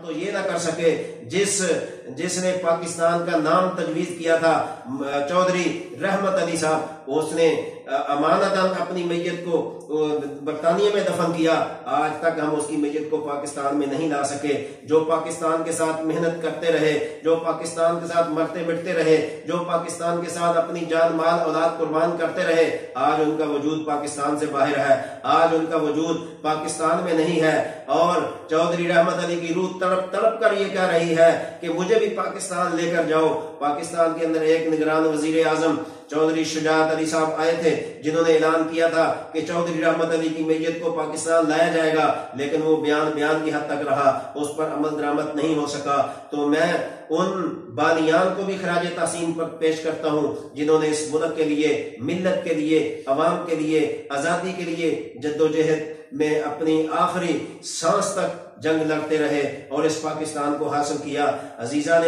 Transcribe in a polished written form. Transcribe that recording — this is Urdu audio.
تو یہ نہ کر سکے جس نے پاکستان کا نام تجویز کیا تھا چودھری رحمت علی صاحب، اس نے امانتاً اپنی میت کو برطانیہ میں دفن کیا، آج تک ہم اس کی میت کو پاکستان میں نہیں لا سکے۔ جو پاکستان کے ساتھ محنت کرتے رہے، جو پاکستان کے ساتھ مرتے مٹتے رہے، جو پاکستان کے ساتھ اپنی جان مال اولاد قربان کرتے رہے، آج ان کا وجود پاکستان سے باہر ہے، آج ان کا وجود پاکستان میں نہیں ہے، اور چودھری رحمت علی کی روح تڑپ تڑپ کر یہ کہہ رہی ہے کہ مجھے بھی پاکستان لے کر جاؤ۔ پاکستان کے اندر ایک نگران وزیر اعظم چودھری شجاعت علی صاحب آئے تھے، جنہوں نے اعلان کیا تھا کہ چودھری رحمت علی کی میت کو پاکستان لایا جائے گا، لیکن وہ بیان کی حد تک رہا، اس پر عمل درآمد نہیں ہو سکا۔ تو میں ان بانیان کو بھی خراج تحسین پر پیش کرتا ہوں جنہوں نے اس ملک کے لیے، ملت کے لیے، عوام کے لیے، آزادی کے لیے جدوجہد میں اپنی آخری سانس تک جنگ لڑتے رہے اور اس پاکستان کو حاصل کیا۔ عزیزان